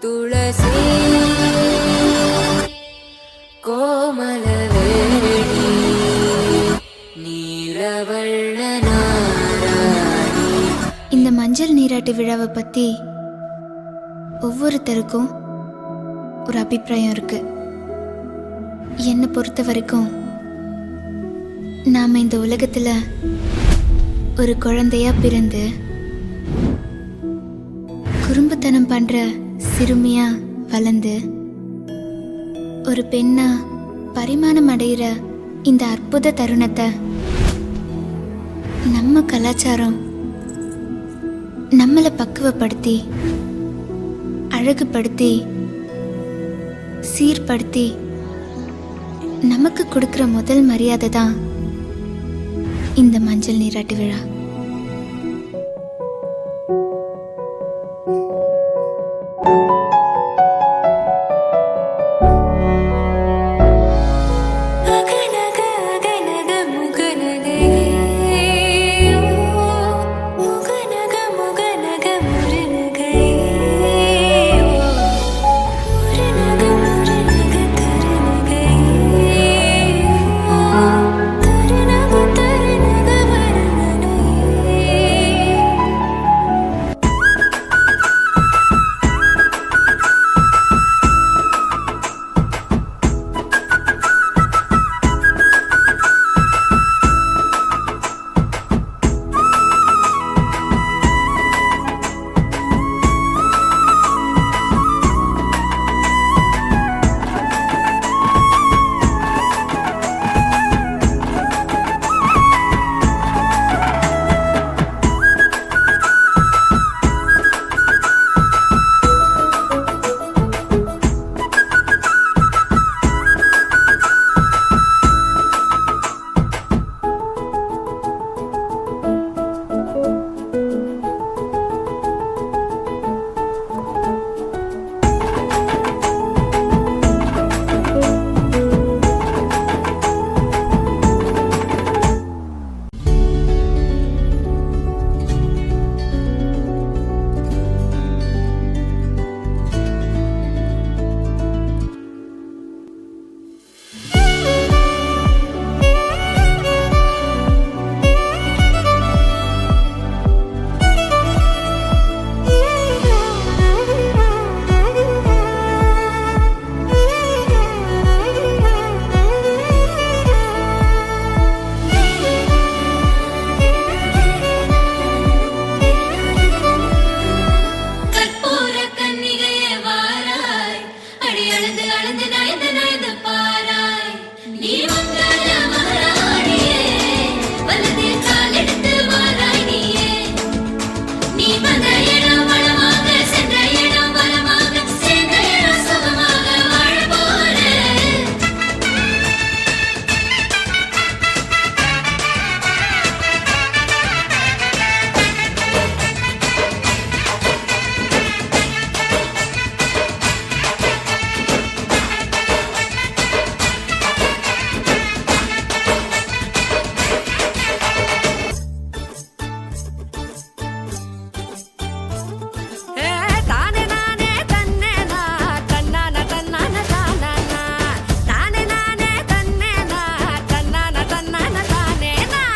துளசி கோமலவேணி நீலவண்ண நாராணி. இந்த மஞ்சள் நீராட்டு விழாவை பற்றி ஒவ்வொருத்தருக்கும் ஒரு அபிப்பிராயம் இருக்கு. என்னை பொறுத்த வரைக்கும் நாம் இந்த உலகத்தில் ஒரு குழந்தையா பிறந்து குறும்புத்தனம் பண்ணுற சிறுமியா வளர்ந்து ஒரு பெண்ணா பரிமாணம் அடைகிற இந்த அற்புத தருணத்தை நம்ம கலாச்சாரம் நம்மளை பக்குவப்படுத்தி அழகுபடுத்தி சீர்படுத்தி நமக்கு கொடுக்கிற முதல் மரியாதை தான் இந்த மஞ்சள் நீராட்டு விழா.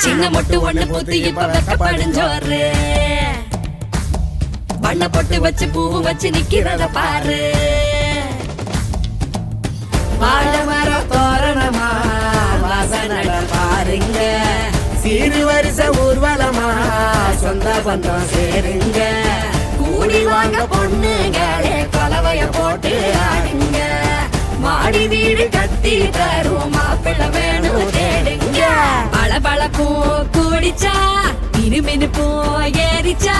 சின்ன மொட்டு ஒண்ணு பூத்து இப்ப வெக்கப்படிஞ்சோரு வண்ண பொட்டு வச்சு பூ வச்சு நிக்கிறத பாரு. வாழ மர தோரணமா வாசனட பாருங்க, சீரு வரிச ஊர்வலமா சொந்த பந்தம் சேருங்க. கூடி வாங்க பொண்ணுங்களே கலவைய போட்டு ஆடுங்க, மாடி வீடு கட்டி தருவோம் மாப்பிள்ள வேணும் தேடுங்க. பளபளக்கும் கூடிச்சா மினுமினுப்பும் ஏறிச்சா